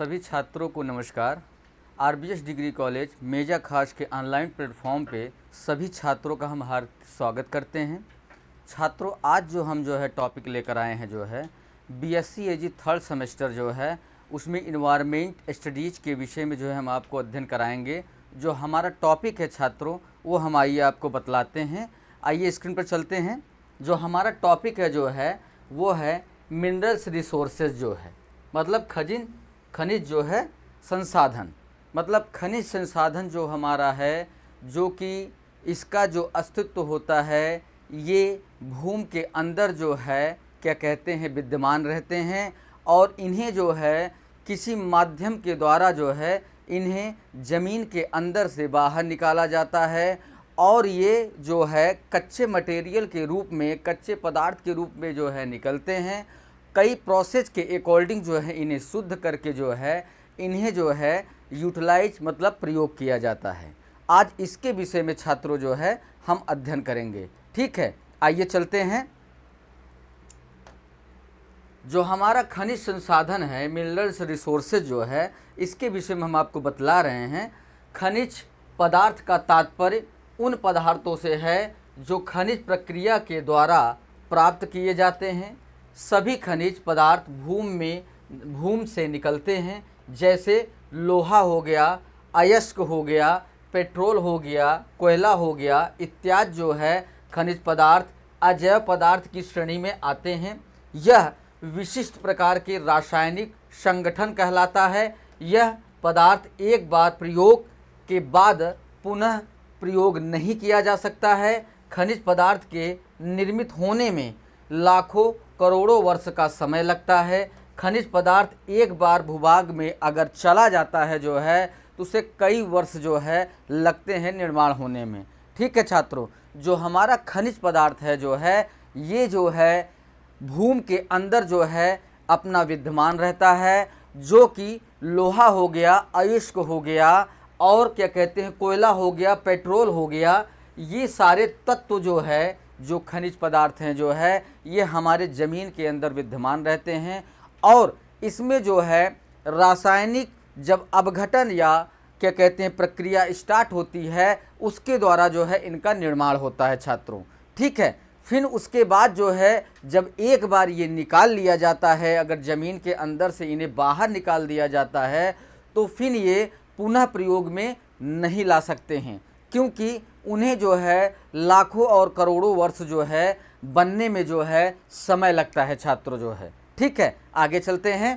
सभी छात्रों को नमस्कार। आरबीएस डिग्री कॉलेज मेजा खास के ऑनलाइन प्लेटफॉर्म पे सभी छात्रों का हम हार्दिक स्वागत करते हैं। छात्रों, आज जो हम टॉपिक लेकर आए हैं बीएससी एजी थर्ड सेमेस्टर उसमें इन्वायरमेंट स्टडीज़ के विषय में हम आपको अध्ययन कराएंगे। जो हमारा टॉपिक है छात्रों, वो हम आइए आपको बतलाते हैं। आइए स्क्रीन पर चलते हैं। जो हमारा टॉपिक है वो है मिनरल्स रिसोर्सेज, मतलब खनिज संसाधन, मतलब खनिज संसाधन जो हमारा है, जो कि इसका जो अस्तित्व होता है ये भूमि के अंदर क्या कहते हैं विद्यमान रहते हैं, और इन्हें किसी माध्यम के द्वारा इन्हें ज़मीन के अंदर से बाहर निकाला जाता है, और ये कच्चे मटेरियल के रूप में, कच्चे पदार्थ के रूप में निकलते हैं। कई प्रोसेस के अकॉर्डिंग इन्हें शुद्ध करके इन्हें यूटिलाइज मतलब प्रयोग किया जाता है। आज इसके विषय में छात्रों हम अध्ययन करेंगे। ठीक है, आइए चलते हैं। जो हमारा खनिज संसाधन है, मिनरल्स रिसोर्सेज इसके विषय में हम आपको बतला रहे हैं। खनिज पदार्थ का तात्पर्य उन पदार्थों से है जो खनिज प्रक्रिया के द्वारा प्राप्त किए जाते हैं। सभी खनिज पदार्थ भूमि से निकलते हैं, जैसे लोहा हो गया, अयस्क हो गया, पेट्रोल हो गया, कोयला हो गया इत्यादि खनिज पदार्थ अजैव पदार्थ की श्रेणी में आते हैं। यह विशिष्ट प्रकार के रासायनिक संगठन कहलाता है। यह पदार्थ एक बार प्रयोग के बाद पुनः प्रयोग नहीं किया जा सकता है। खनिज पदार्थ के निर्मित होने में लाखों करोड़ों वर्ष का समय लगता है। खनिज पदार्थ एक बार भूभाग में अगर चला जाता है तो उसे कई वर्ष लगते हैं निर्माण होने में। ठीक है छात्रों, जो हमारा खनिज पदार्थ है ये भूमि के अंदर अपना विद्यमान रहता है, जो कि लोहा हो गया, अयस्क हो गया, और क्या कहते हैं कोयला हो गया, पेट्रोल हो गया। ये सारे तत्व जो खनिज पदार्थ हैं ये हमारे ज़मीन के अंदर विद्यमान रहते हैं, और इसमें रासायनिक जब अपघटन या क्या कहते हैं प्रक्रिया स्टार्ट होती है, उसके द्वारा इनका निर्माण होता है छात्रों। ठीक है, फिर उसके बाद जब एक बार ये निकाल लिया जाता है, अगर ज़मीन के अंदर से इन्हें बाहर निकाल दिया जाता है, तो फिर ये पुनः प्रयोग में नहीं ला सकते हैं, क्योंकि उन्हें लाखों और करोड़ों वर्ष बनने में समय लगता है छात्रों ठीक है, आगे चलते हैं।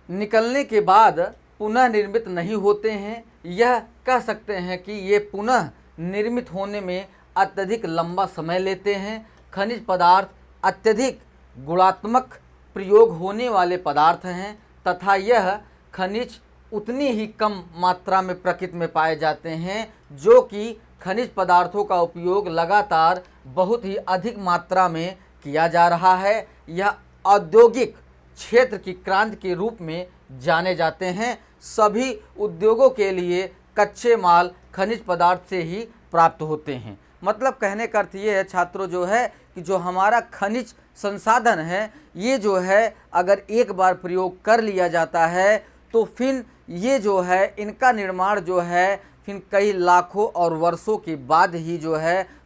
निकलने के बाद पुनः निर्मित नहीं होते हैं। यह कह सकते हैं कि ये पुनः निर्मित होने में अत्यधिक लंबा समय लेते हैं। खनिज पदार्थ अत्यधिक गुणात्मक प्रयोग होने वाले पदार्थ हैं, तथा यह खनिज उतनी ही कम मात्रा में प्रकृति में पाए जाते हैं, जो कि खनिज पदार्थों का उपयोग लगातार बहुत ही अधिक मात्रा में किया जा रहा है। यह औद्योगिक क्षेत्र की क्रांति के रूप में जाने जाते हैं। सभी उद्योगों के लिए कच्चे माल खनिज पदार्थ से ही प्राप्त होते हैं। मतलब कहने का अर्थ ये है छात्रों कि जो हमारा खनिज संसाधन है ये अगर एक बार प्रयोग कर लिया जाता है, तो फिर ये इनका निर्माण फिर कई लाखों और वर्षों के बाद ही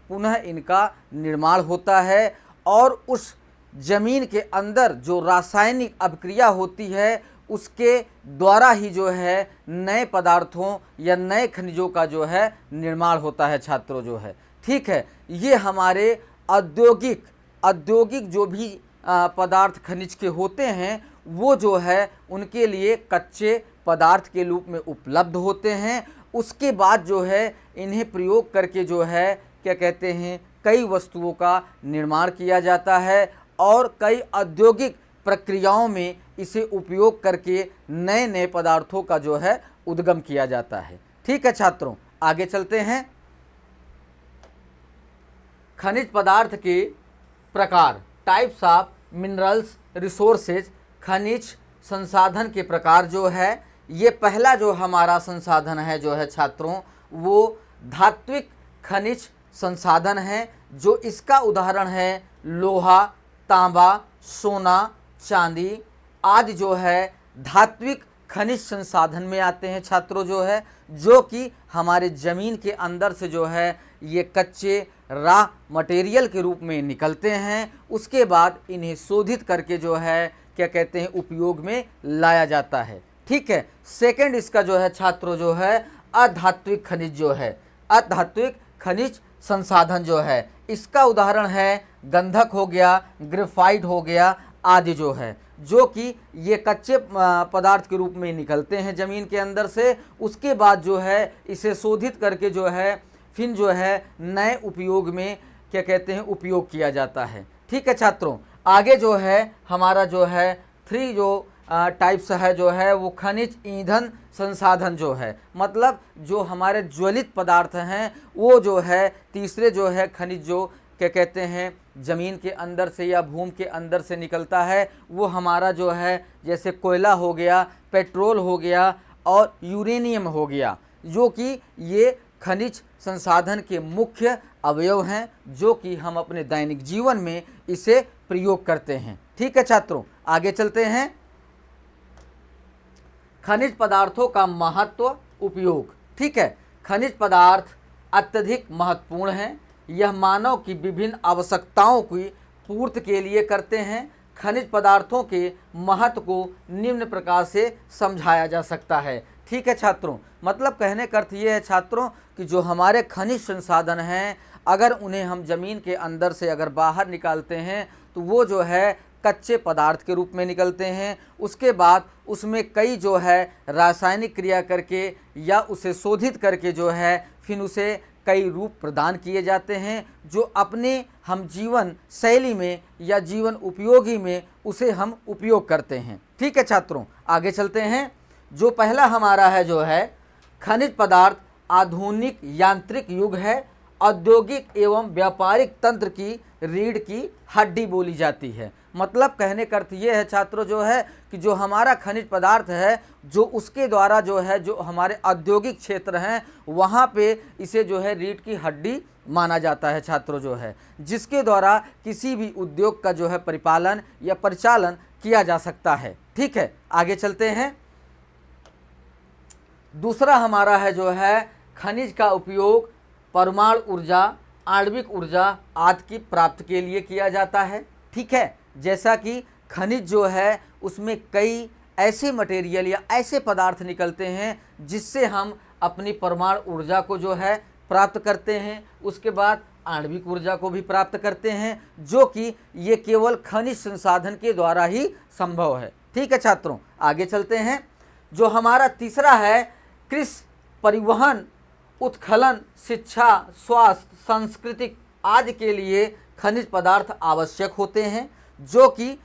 पुनः इनका निर्माण होता है, और उस ज़मीन के अंदर जो रासायनिक अभिक्रिया होती है उसके द्वारा ही नए पदार्थों या नए खनिजों का निर्माण होता है छात्रों ठीक है। ये हमारे औद्योगिक जो भी पदार्थ खनिज के होते हैं वो उनके लिए कच्चे पदार्थ के रूप में उपलब्ध होते हैं। उसके बाद इन्हें प्रयोग करके क्या कहते हैं कई वस्तुओं का निर्माण किया जाता है, और कई औद्योगिक प्रक्रियाओं में इसे उपयोग करके नए नए पदार्थों का उद्गम किया जाता है। ठीक है छात्रों, आगे चलते हैं। खनिज पदार्थ के प्रकार, टाइप्स ऑफ मिनरल्स रिसोर्सेज, खनिज संसाधन के प्रकार ये पहला जो हमारा संसाधन है छात्रों, वो धात्विक खनिज संसाधन है। जो इसका उदाहरण है लोहा, तांबा, सोना, चांदी, आदि जो है धात्विक खनिज संसाधन में आते हैं छात्रों जो है, जो कि हमारे ज़मीन के अंदर से जो है ये कच्चे रॉ मटेरियल के रूप में निकलते हैं। उसके बाद इन्हें शोधित करके जो है क्या कहते हैं उपयोग में लाया जाता है। ठीक है। सेकंड इसका जो है छात्रों जो है अधात्विक खनिज जो है, अधात्विक खनिज संसाधन जो है, इसका उदाहरण है गंधक हो गया, ग्रेफाइट हो गया आदि जो है, जो कि ये कच्चे पदार्थ के रूप में निकलते हैं ज़मीन के अंदर से। उसके बाद जो है इसे शोधित करके जो है फिर जो है नए उपयोग में क्या कहते हैं उपयोग किया जाता है। ठीक है छात्रों। आगे जो है हमारा जो है 3 जो टाइप्स है जो है वो खनिज ईंधन संसाधन जो है, मतलब जो हमारे ज्वलित पदार्थ हैं वो जो है तीसरे जो है खनिज जो क्या कहते हैं ज़मीन के अंदर से या भूमि के अंदर से निकलता है, वो हमारा जो है जैसे कोयला हो गया, पेट्रोल हो गया और यूरेनियम हो गया, जो कि ये खनिज संसाधन के मुख्य अवयव हैं, जो कि हम अपने दैनिक जीवन में इसे प्रयोग करते हैं। ठीक है छात्रों। आगे चलते हैं। खनिज पदार्थों का महत्व उपयोग। ठीक है। खनिज पदार्थ अत्यधिक महत्वपूर्ण हैं। यह मानव की विभिन्न आवश्यकताओं की पूर्ति के लिए करते हैं। खनिज पदार्थों के महत्व को निम्न प्रकार से समझाया जा सकता है। ठीक है छात्रों। मतलब कहने का अर्थ ये है छात्रों कि जो हमारे खनिज संसाधन हैं, अगर उन्हें हम ज़मीन के अंदर से अगर बाहर निकालते हैं तो वो जो है कच्चे पदार्थ के रूप में निकलते हैं। उसके बाद उसमें कई जो है रासायनिक क्रिया करके या उसे शोधित करके जो है फिर उसे कई रूप प्रदान किए जाते हैं, जो अपने हम जीवन शैली में या जीवन उपयोगी में उसे हम उपयोग करते हैं। ठीक है छात्रों। आगे चलते हैं। जो पहला हमारा है जो है खनिज पदार्थ आधुनिक यांत्रिक युग है। औद्योगिक एवं व्यापारिक तंत्र की रीढ़ की हड्डी बोली जाती है। मतलब कहने का अर्थ ये है छात्रों जो है कि जो हमारा खनिज पदार्थ है, जो उसके द्वारा जो है जो हमारे औद्योगिक क्षेत्र हैं वहाँ पे इसे जो है रीढ़ की हड्डी माना जाता है छात्रों जो है, जिसके द्वारा किसी भी उद्योग का जो है परिपालन या परिचालन किया जा सकता है। ठीक है। आगे चलते हैं। दूसरा हमारा है जो है खनिज का उपयोग परमाणु ऊर्जा, आणविक ऊर्जा आदि की प्राप्ति के लिए किया जाता है। ठीक है। जैसा कि खनिज जो है उसमें कई ऐसे मटेरियल या ऐसे पदार्थ निकलते हैं जिससे हम अपनी परमाणु ऊर्जा को जो है प्राप्त करते हैं। उसके बाद आणविक ऊर्जा को भी प्राप्त करते हैं, जो कि ये केवल खनिज संसाधन के द्वारा ही संभव है। ठीक है छात्रों। आगे चलते हैं। जो हमारा तीसरा है कृषि, परिवहन, उत्खनन, शिक्षा, स्वास्थ्य, सांस्कृतिक आदि के लिए खनिज पदार्थ आवश्यक होते हैं, जो कि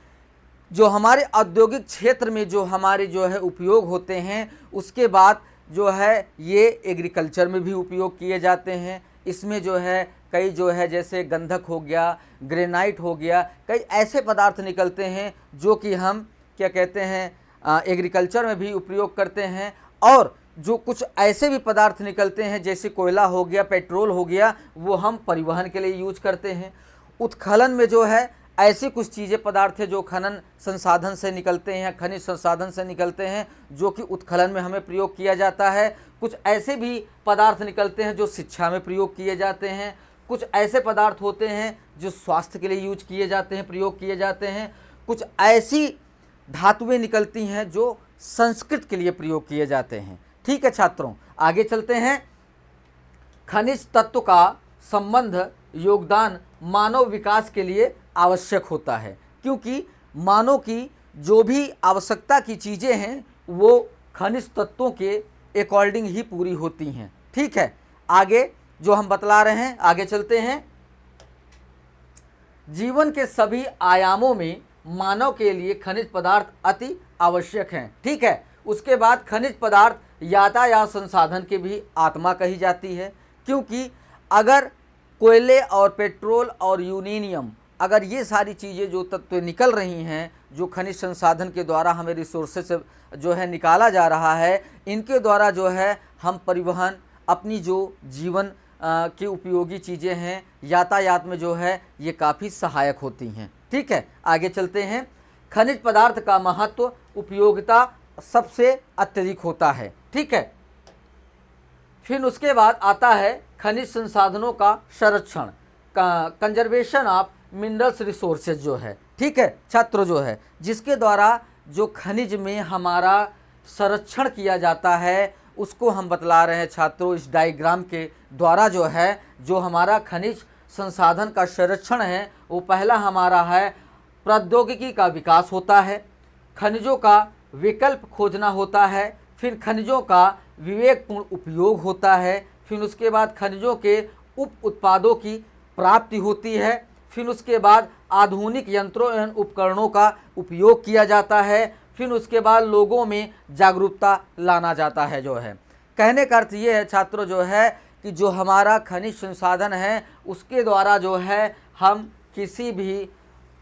जो हमारे औद्योगिक क्षेत्र में जो हमारे जो है उपयोग होते हैं। उसके बाद जो है ये एग्रीकल्चर में भी उपयोग किए जाते हैं। इसमें जो है कई जो है जैसे गंधक हो गया, ग्रेनाइट हो गया, कई ऐसे पदार्थ निकलते हैं जो कि हम क्या कहते हैं एग्रीकल्चर में भी उपयोग करते हैं। और जो कुछ ऐसे भी पदार्थ निकलते हैं जैसे कोयला हो गया, पेट्रोल हो गया, वो हम परिवहन के लिए यूज करते हैं। उत्खनन में जो है ऐसी कुछ चीज़ें पदार्थ है जो खनन संसाधन से निकलते हैं, खनिज संसाधन से निकलते हैं, जो कि उत्खनन में हमें प्रयोग किया जाता है। कुछ ऐसे भी पदार्थ निकलते हैं जो शिक्षा में प्रयोग किए जाते हैं। कुछ ऐसे पदार्थ होते हैं जो स्वास्थ्य के लिए यूज किए जाते हैं, प्रयोग किए जाते हैं। कुछ ऐसी धातुएं निकलती हैं जो संस्कृत के लिए प्रयोग किए जाते हैं। ठीक है छात्रों। आगे चलते हैं। खनिज तत्व का संबंध योगदान मानव विकास के लिए आवश्यक होता है, क्योंकि मानव की जो भी आवश्यकता की चीज़ें हैं वो खनिज तत्वों के अकॉर्डिंग ही पूरी होती हैं। ठीक है। आगे जो हम बतला रहे हैं, आगे चलते हैं। जीवन के सभी आयामों में मानव के लिए खनिज पदार्थ अति आवश्यक हैं। ठीक है। उसके बाद खनिज पदार्थ यातायात संसाधन की भी आत्मा कही जाती है, क्योंकि अगर कोयले और पेट्रोल और यूरेनियम, अगर ये सारी चीज़ें जो तत्व निकल रही हैं, जो खनिज संसाधन के द्वारा हमें रिसोर्सेज से जो है निकाला जा रहा है, इनके द्वारा जो है हम परिवहन, अपनी जो जीवन की उपयोगी चीज़ें हैं, यातायात में जो है ये काफ़ी सहायक होती हैं। ठीक है। आगे चलते हैं। खनिज पदार्थ का महत्व, उपयोगिता सबसे अत्यधिक होता है। ठीक है, फिर उसके बाद आता है खनिज संसाधनों का संरक्षण, कंजर्वेशन ऑफ मिनरल्स रिसोर्सेज जो है। ठीक है छात्रों, जो है जिसके द्वारा जो खनिज में हमारा संरक्षण किया जाता है उसको हम बतला रहे हैं छात्रों इस डायग्राम के द्वारा। जो है जो हमारा खनिज संसाधन का संरक्षण है वो पहला हमारा है प्रौद्योगिकी का विकास होता है, खनिजों का विकल्प खोजना होता है, फिर खनिजों का विवेकपूर्ण उपयोग होता है, फिर उसके बाद खनिजों के उप उत्पादों की प्राप्ति होती है, फिर उसके बाद आधुनिक यंत्रों एवं उपकरणों का उपयोग किया जाता है, फिर उसके बाद लोगों में जागरूकता लाना जाता है। जो है कहने का अर्थ ये है छात्रों जो है कि जो हमारा खनिज संसाधन है उसके द्वारा जो है हम किसी भी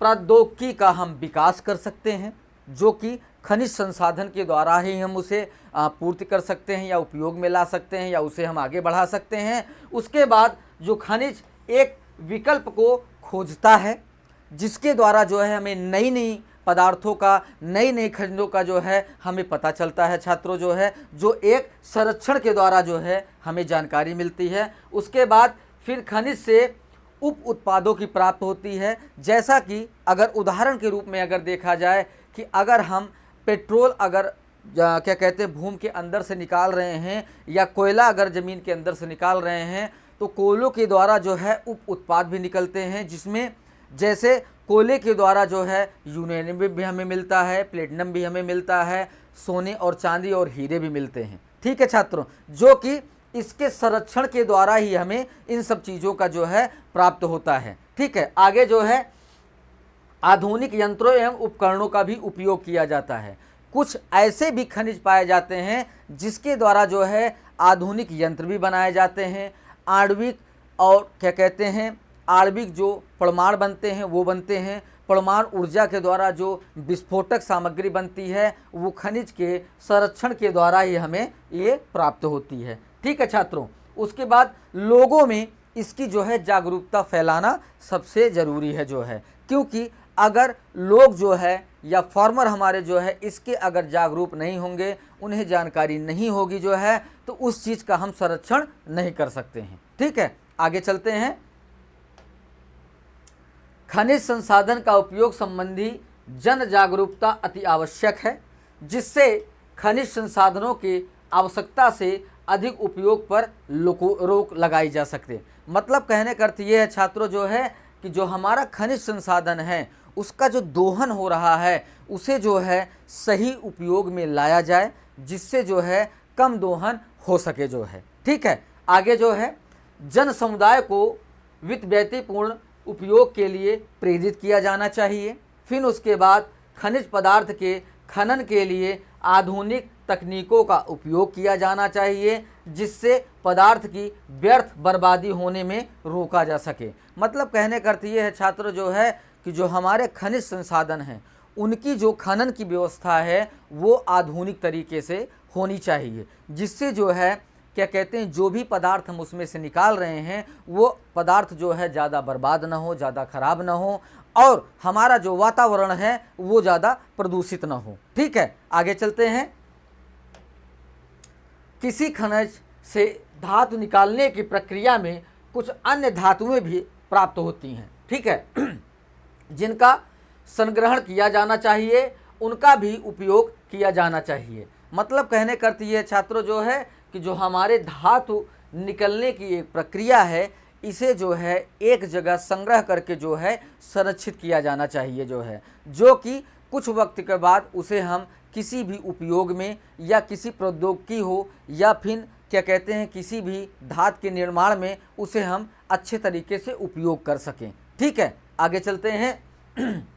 प्रौद्योगिकी का हम विकास कर सकते हैं, जो कि खनिज संसाधन के द्वारा ही हम उसे पूर्ति कर सकते हैं या उपयोग में ला सकते हैं या उसे हम आगे बढ़ा सकते हैं। उसके बाद जो खनिज एक विकल्प को खोजता है जिसके द्वारा जो है हमें नई नई पदार्थों का, नई नई खनिजों का जो है हमें पता चलता है छात्रों, जो है जो एक संरक्षण के द्वारा जो है हमें जानकारी मिलती है। उसके बाद फिर खनिज से उप उत्पादों की प्राप्त होती है, जैसा कि अगर उदाहरण के रूप में अगर देखा जाए कि अगर हम पेट्रोल अगर क्या कहते हैं भूमि के अंदर से निकाल रहे हैं या कोयला अगर ज़मीन के अंदर से निकाल रहे हैं तो कोयलों के द्वारा जो है उप उत्पाद भी निकलते हैं, जिसमें जैसे कोयले के द्वारा जो है यूरेनियम भी हमें मिलता है, प्लेटिनम भी हमें मिलता है, सोने और चांदी और हीरे भी मिलते हैं। ठीक है छात्रों, जो कि इसके संरक्षण के द्वारा ही हमें इन सब चीज़ों का जो है प्राप्त होता है। ठीक है, आगे जो है आधुनिक यंत्रों एवं उपकरणों का भी उपयोग किया जाता है। कुछ ऐसे भी खनिज पाए जाते हैं जिसके द्वारा जो है आधुनिक यंत्र भी बनाए जाते हैं, आणविक और क्या कहते हैं आणविक जो परमाणु बनते हैं वो बनते हैं, परमाणु ऊर्जा के द्वारा जो विस्फोटक सामग्री बनती है वो खनिज के संरक्षण के द्वारा ही हमें ये प्राप्त होती है। ठीक है छात्रों, उसके बाद लोगों में इसकी जो है जागरूकता फैलाना सबसे ज़रूरी है जो है, क्योंकि अगर लोग जो है या फार्मर हमारे जो है इसके अगर जागरूक नहीं होंगे, उन्हें जानकारी नहीं होगी जो है, तो उस चीज़ का हम संरक्षण नहीं कर सकते हैं। ठीक है, आगे चलते हैं। खनिज संसाधन का उपयोग संबंधी जन जागरूकता अति आवश्यक है, जिससे खनिज संसाधनों की आवश्यकता से अधिक उपयोग पर रोक लगाई जा सकती। मतलब कहने का अर्थ ये है छात्रों जो है कि जो हमारा खनिज संसाधन है उसका जो दोहन हो रहा है उसे जो है सही उपयोग में लाया जाए, जिससे जो है कम दोहन हो सके जो है। ठीक है, आगे जो है जन समुदाय को वित्तव्ययपूर्ण उपयोग के लिए प्रेरित किया जाना चाहिए। फिर उसके बाद खनिज पदार्थ के खनन के लिए आधुनिक तकनीकों का उपयोग किया जाना चाहिए, जिससे पदार्थ की व्यर्थ बर्बादी होने में रोका जा सके। मतलब कहने का अर्थ ये है छात्र जो है कि जो हमारे खनिज संसाधन हैं उनकी जो खनन की व्यवस्था है वो आधुनिक तरीके से होनी चाहिए, जिससे जो है क्या कहते हैं जो भी पदार्थ हम उसमें से निकाल रहे हैं वो पदार्थ जो है ज़्यादा बर्बाद ना हो, ज़्यादा खराब ना हो, और हमारा जो वातावरण है वो ज़्यादा प्रदूषित ना हो। ठीक है, आगे चलते हैं। किसी खनिज से धातु निकालने की प्रक्रिया में कुछ अन्य धातुएं भी प्राप्त होती हैं। ठीक है, जिनका संग्रहण किया जाना चाहिए, उनका भी उपयोग किया जाना चाहिए। मतलब कहने का अर्थ ये छात्रों जो है कि जो हमारे धातु निकलने की एक प्रक्रिया है इसे जो है एक जगह संग्रह करके जो है संरक्षित किया जाना चाहिए जो है, जो कि कुछ वक्त के बाद उसे हम किसी भी उपयोग में या किसी प्रौद्योगिकी हो या फिर क्या कहते हैं किसी भी धातु के निर्माण में उसे हम अच्छे तरीके से उपयोग कर सकें। ठीक है, आगे चलते हैं।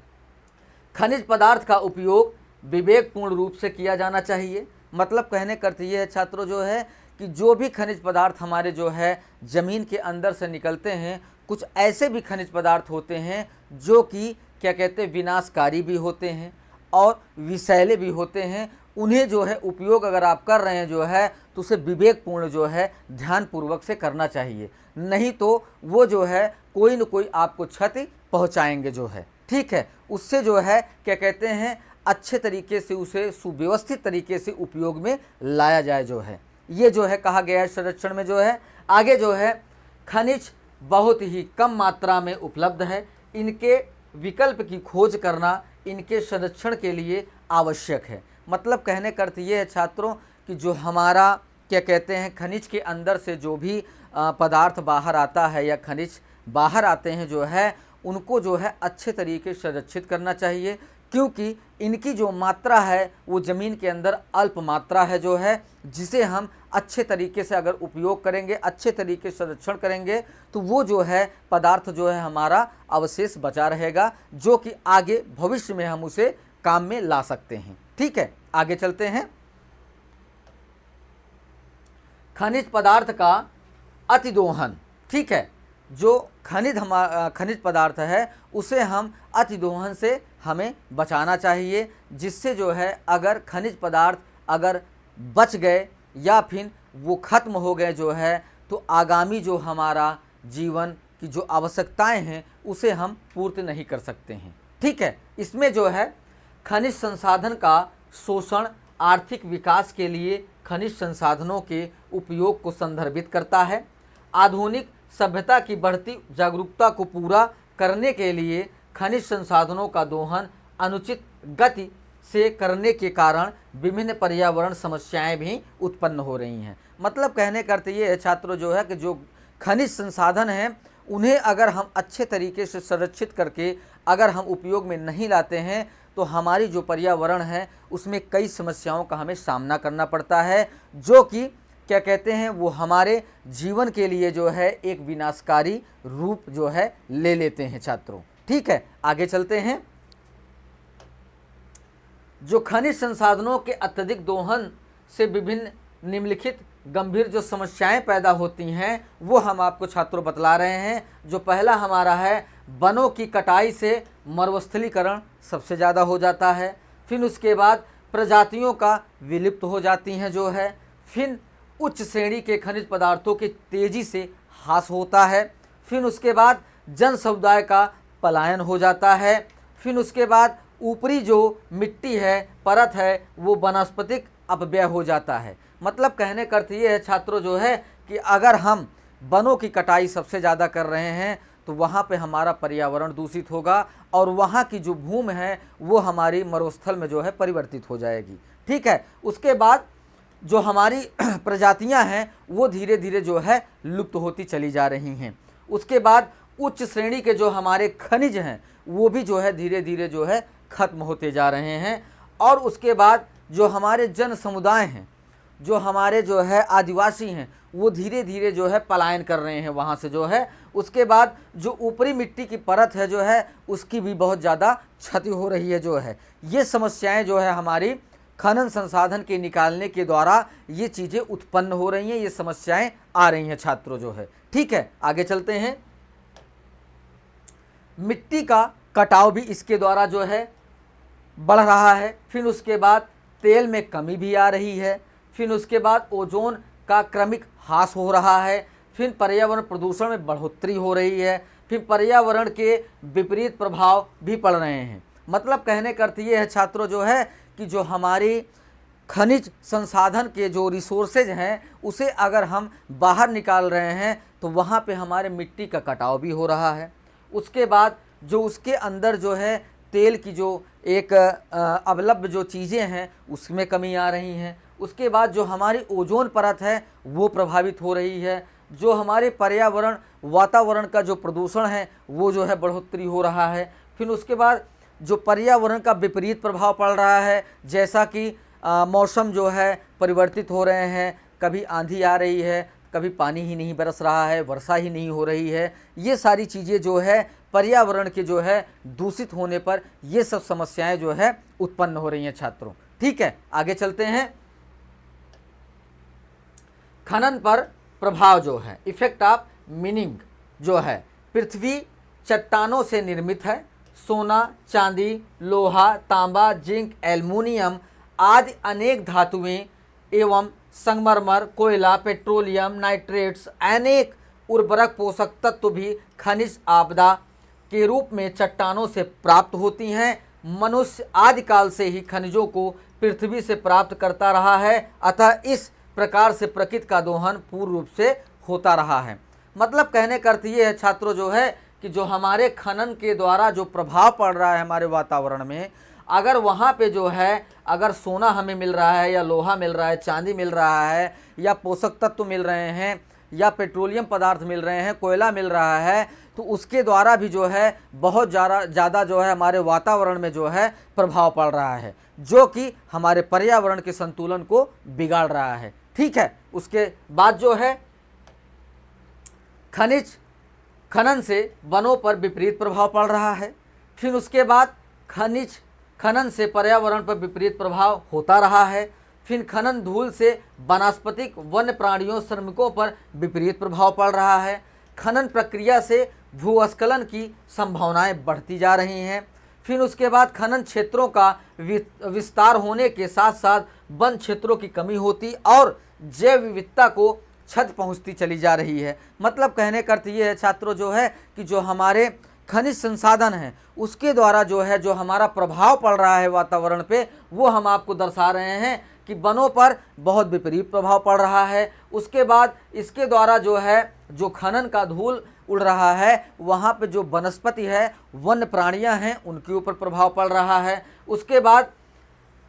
खनिज पदार्थ का उपयोग विवेकपूर्ण रूप से किया जाना चाहिए। मतलब कहने का अर्थ ये है छात्रों जो है कि जो भी खनिज पदार्थ हमारे जो है ज़मीन के अंदर से निकलते हैं, कुछ ऐसे भी खनिज पदार्थ होते हैं जो कि क्या कहते हैं विनाशकारी भी होते हैं और विषैले भी होते हैं। उन्हें जो है उपयोग अगर आप कर रहे हैं जो है तो उसे विवेकपूर्ण जो है ध्यानपूर्वक से करना चाहिए, नहीं तो वो जो है कोई न कोई आपको क्षति पहुंचाएंगे जो है। ठीक है, उससे जो है क्या कहते हैं अच्छे तरीके से उसे सुव्यवस्थित तरीके से उपयोग में लाया जाए जो है, ये जो है कहा गया है संरक्षण में जो है। आगे जो है खनिज बहुत ही कम मात्रा में उपलब्ध है, इनके विकल्प की खोज करना इनके संरक्षण के लिए आवश्यक है। मतलब कहने का अर्थ ये है छात्रों कि जो हमारा क्या कहते हैं खनिज के अंदर से जो भी पदार्थ बाहर आता है या खनिज बाहर आते हैं जो है उनको जो है अच्छे तरीके से संरक्षित करना चाहिए, क्योंकि इनकी जो मात्रा है वो ज़मीन के अंदर अल्प मात्रा है जो है, जिसे हम अच्छे तरीके से अगर उपयोग करेंगे, अच्छे तरीके से संरक्षण करेंगे तो वो जो है पदार्थ जो है हमारा अवशेष बचा रहेगा, जो कि आगे भविष्य में हम उसे काम में ला सकते हैं। ठीक है, आगे चलते हैं। खनिज पदार्थ का अतिदोहन, ठीक है, जो खनिज पदार्थ है उसे हम अतिदोहन से हमें बचाना चाहिए, जिससे जो है अगर खनिज पदार्थ अगर बच गए या फिर वो ख़त्म हो गए जो है तो आगामी जो हमारा जीवन की जो आवश्यकताएं हैं उसे हम पूर्ति नहीं कर सकते हैं। ठीक है, इसमें जो है खनिज संसाधन का शोषण आर्थिक विकास के लिए खनिज संसाधनों के उपयोग को संदर्भित करता है। आधुनिक सभ्यता की बढ़ती जागरूकता को पूरा करने के लिए खनिज संसाधनों का दोहन अनुचित गति से करने के कारण विभिन्न पर्यावरण समस्याएं भी उत्पन्न हो रही हैं। मतलब कहने का अर्थ ये है छात्रों जो है कि जो खनिज संसाधन हैं उन्हें अगर हम अच्छे तरीके से संरक्षित करके अगर हम उपयोग में नहीं लाते हैं तो हमारी जो पर्यावरण है उसमें कई समस्याओं का हमें सामना करना पड़ता है, जो कि क्या कहते हैं वो हमारे जीवन के लिए जो है एक विनाशकारी रूप जो है ले लेते हैं छात्रों। ठीक है, आगे चलते हैं। जो खनिज संसाधनों के अत्यधिक दोहन से विभिन्न निम्नलिखित गंभीर जो समस्याएं पैदा होती हैं वो हम आपको छात्रों बतला रहे हैं। जो पहला हमारा है वनों की कटाई से मरुस्थलीकरण सबसे ज़्यादा हो जाता है, फिर उसके बाद प्रजातियों का विलुप्त हो जाती हैं जो है, फिर उच्च श्रेणी के खनिज पदार्थों की तेज़ी से ह्रास होता है, फिर उसके बाद जन समुदाय का पलायन हो जाता है, फिर उसके बाद ऊपरी जो मिट्टी है परत है वो वनस्पतिक अपव्यय हो जाता है। मतलब कहने का अर्थ ये है छात्रों जो है कि अगर हम वनों की कटाई सबसे ज़्यादा कर रहे हैं तो वहाँ पे हमारा पर्यावरण दूषित होगा और वहाँ की जो भूमि है वो हमारी मरुस्थल में जो है परिवर्तित हो जाएगी। ठीक है, उसके बाद जो हमारी प्रजातियां हैं वो धीरे धीरे जो है लुप्त होती चली जा रही हैं। उसके बाद उच्च श्रेणी के जो हमारे खनिज हैं वो भी जो है धीरे धीरे जो है ख़त्म होते जा रहे हैं। और उसके बाद जो हमारे जन समुदाय हैं, जो हमारे जो है आदिवासी हैं वो धीरे धीरे जो है पलायन कर रहे हैं वहाँ से जो है। उसके बाद जो ऊपरी मिट्टी की परत है जो है उसकी भी बहुत ज़्यादा क्षति हो रही है जो है। ये समस्याएं जो है हमारी खनन संसाधन के निकालने के द्वारा ये चीज़ें उत्पन्न हो रही हैं, ये समस्याएं आ रही हैं छात्रों जो है। ठीक है, आगे चलते हैं। मिट्टी का कटाव भी इसके द्वारा जो है बढ़ रहा है, फिर उसके बाद तेल में कमी भी आ रही है, फिर उसके बाद ओजोन का क्रमिक ह्रास हो रहा है, फिर पर्यावरण प्रदूषण में बढ़ोतरी हो रही है, फिर पर्यावरण के विपरीत प्रभाव भी पड़ रहे हैं। मतलब कहने का अर्थ ये है छात्रों जो है कि जो हमारी खनिज संसाधन के जो रिसोर्सेज हैं उसे अगर हम बाहर निकाल रहे हैं तो वहाँ पे हमारे मिट्टी का कटाव भी हो रहा है। उसके बाद जो उसके अंदर जो है तेल की जो एक अवलब्ध जो चीज़ें हैं उसमें कमी आ रही हैं। उसके बाद जो हमारी ओजोन परत है वो प्रभावित हो रही है। जो हमारे पर्यावरण वातावरण का जो प्रदूषण है वो जो है बढ़ोतरी हो रहा है। फिर उसके बाद जो पर्यावरण का विपरीत प्रभाव पड़ रहा है, जैसा कि मौसम जो है परिवर्तित हो रहे हैं, कभी आंधी आ रही है, कभी पानी ही नहीं बरस रहा है, वर्षा ही नहीं हो रही है। ये सारी चीज़ें जो है पर्यावरण के जो है दूषित होने पर ये सब समस्याएं जो है उत्पन्न हो रही हैं छात्रों। ठीक है, आगे चलते हैं। खनन पर प्रभाव जो है, इफेक्ट ऑफ मीनिंग जो है, पृथ्वी चट्टानों से निर्मित है। सोना, चांदी, लोहा, तांबा, जिंक, एल्युमिनियम आदि अनेक धातुएं एवं संगमरमर, कोयला, पेट्रोलियम, नाइट्रेट्स, अनेक उर्वरक पोषक तत्व भी खनिज आपदा के रूप में चट्टानों से प्राप्त होती हैं। मनुष्य आदिकाल से ही खनिजों को पृथ्वी से प्राप्त करता रहा है, अतः इस प्रकार से प्रकृति का दोहन पूर्ण रूप से होता रहा है। मतलब कहने का अर्थ ये है छात्रों जो है कि जो हमारे खनन के द्वारा जो प्रभाव पड़ रहा है हमारे वातावरण में, अगर वहाँ पे जो है अगर सोना हमें मिल रहा है या लोहा मिल रहा है, चांदी मिल रहा है या पोषक तत्व मिल रहे हैं या पेट्रोलियम पदार्थ मिल रहे हैं, कोयला मिल रहा है, तो उसके द्वारा भी जो है बहुत ज़्यादा जो है हमारे वातावरण में जो है प्रभाव पड़ रहा है, जो कि हमारे पर्यावरण के संतुलन को बिगाड़ रहा है। ठीक है, उसके बाद जो है खनन से वनों पर विपरीत प्रभाव पड़ रहा है। फिर उसके बाद खनन से पर्यावरण पर विपरीत प्रभाव होता रहा है। फिर खनन धूल से वनस्पतिक वन्य प्राणियों श्रमिकों पर विपरीत प्रभाव पड़ रहा है। खनन प्रक्रिया से भूस्खलन की संभावनाएं बढ़ती जा रही हैं। फिर उसके बाद खनन क्षेत्रों का विस्तार होने के साथ साथ वन क्षेत्रों की कमी होती और जैव विविधता को क्षति पहुंचती चली जा रही है। मतलब कहने का अर्थ ये है छात्रों जो है कि जो हमारे खनिज संसाधन हैं उसके द्वारा जो है जो हमारा प्रभाव पड़ रहा है वातावरण पे, वो हम आपको दर्शा रहे हैं कि वनों पर बहुत विपरीत प्रभाव पड़ रहा है। उसके बाद इसके द्वारा जो है जो खनन का धूल उड़ रहा है, वहाँ पे जो वनस्पति है, वन्य प्राणियाँ हैं, उनके ऊपर प्रभाव पड़ रहा है। उसके बाद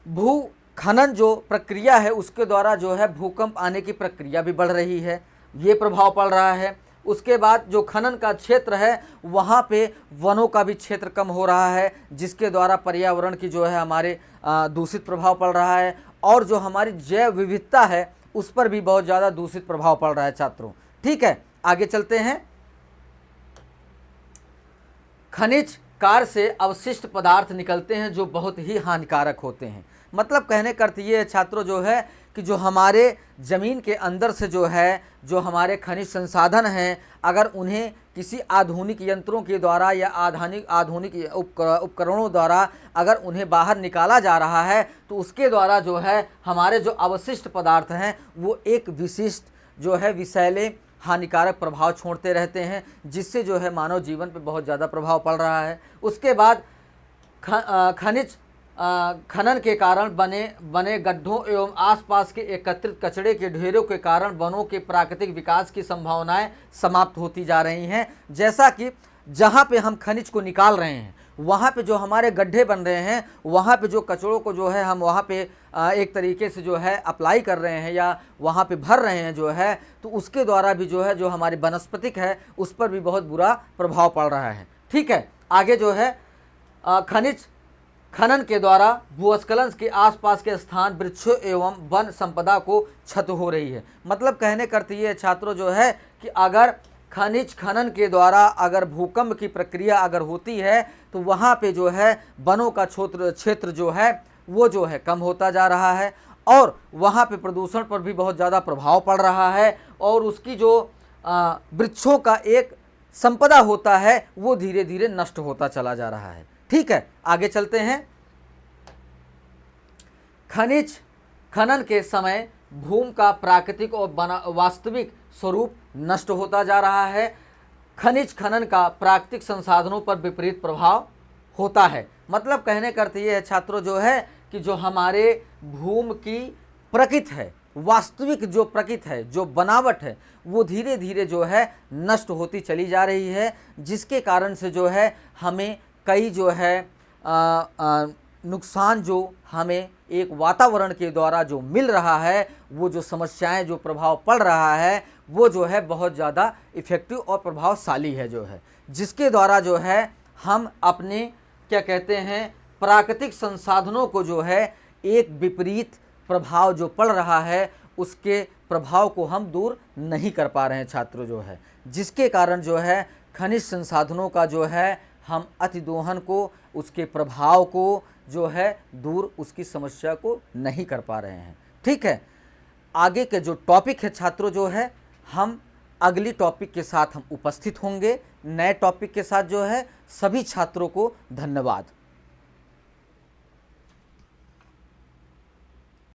भू खनन जो प्रक्रिया है उसके द्वारा जो है भूकंप आने की प्रक्रिया भी बढ़ रही है, ये प्रभाव पड़ रहा है। उसके बाद जो खनन का क्षेत्र है वहाँ पे वनों का भी क्षेत्र कम हो रहा है, जिसके द्वारा पर्यावरण की जो है हमारे दूषित प्रभाव पड़ रहा है और जो हमारी जैव विविधता है उस पर भी बहुत ज़्यादा दूषित प्रभाव पड़ रहा है छात्रों। ठीक है, आगे चलते हैं। खनिज कार्य से अवशिष्ट पदार्थ निकलते हैं जो बहुत ही हानिकारक होते हैं। मतलब कहने का अर्थ ये है छात्रों जो है कि जो हमारे ज़मीन के अंदर से जो है जो हमारे खनिज संसाधन हैं, अगर उन्हें किसी आधुनिक यंत्रों के द्वारा या आधुनिक उपकरणों द्वारा अगर उन्हें बाहर निकाला जा रहा है तो उसके द्वारा जो है हमारे जो अवशिष्ट पदार्थ हैं वो एक विशिष्ट जो है विषैले हानिकारक प्रभाव छोड़ते रहते हैं, जिससे जो है मानव जीवन पर बहुत ज़्यादा प्रभाव पड़ रहा है। उसके बाद खनन के कारण बने गड्ढों एवं आसपास के एकत्रित कचरे के ढेरों के कारण वनों के प्राकृतिक विकास की संभावनाएं समाप्त होती जा रही हैं। जैसा कि जहां पे हम खनिज को निकाल रहे हैं वहां पे जो हमारे गड्ढे बन रहे हैं, वहां पे जो कचरों को जो है हम वहां पे एक तरीके से जो है अप्लाई कर रहे हैं या वहां पे भर रहे हैं जो है, तो उसके द्वारा भी जो है जो हमारी वनस्पतिक है उस पर भी बहुत बुरा प्रभाव पड़ रहा है। ठीक है, आगे जो है खनन के द्वारा भूस्खलन के आसपास के स्थान, वृक्षों एवं वन संपदा को क्षति हो रही है। मतलब कहने का अर्थ ये छात्रों जो है कि अगर खनिज खनन के द्वारा अगर भूकंप की प्रक्रिया अगर होती है तो वहाँ पे जो है वनों का क्षेत्र जो है वो जो है कम होता जा रहा है और वहाँ पे प्रदूषण पर भी बहुत ज़्यादा प्रभाव पड़ रहा है और उसकी जो वृक्षों का एक संपदा होता है वो धीरे धीरे नष्ट होता चला जा रहा है। ठीक है, आगे चलते हैं। खनिज खनन के समय भूमि का प्राकृतिक और वास्तविक स्वरूप नष्ट होता जा रहा है। खनिज खनन का प्राकृतिक संसाधनों पर विपरीत प्रभाव होता है। मतलब कहने का अर्थ ये है छात्रों जो है कि जो हमारे भूमि की प्रकृति है, वास्तविक जो प्रकृति है, जो बनावट है, वो धीरे धीरे जो है नष्ट होती चली जा रही है, जिसके कारण से जो है हमें कई जो है नुकसान जो हमें एक वातावरण के द्वारा जो मिल रहा है, वो जो समस्याएं जो प्रभाव पड़ रहा है वो जो है बहुत ज़्यादा इफ़ेक्टिव और प्रभावशाली है जो है, जिसके द्वारा जो है हम अपने क्या कहते हैं प्राकृतिक संसाधनों को जो है एक विपरीत प्रभाव जो पड़ रहा है उसके प्रभाव को हम दूर नहीं कर पा रहे हैं छात्रों जो है, जिसके कारण जो है खनिज संसाधनों का जो है हम अतिदोहन को, उसके प्रभाव को जो है दूर, उसकी समस्या को नहीं कर पा रहे हैं। ठीक है, आगे के जो टॉपिक है छात्रों जो है हम अगली टॉपिक के साथ हम उपस्थित होंगे, नए टॉपिक के साथ जो है। सभी छात्रों को धन्यवाद।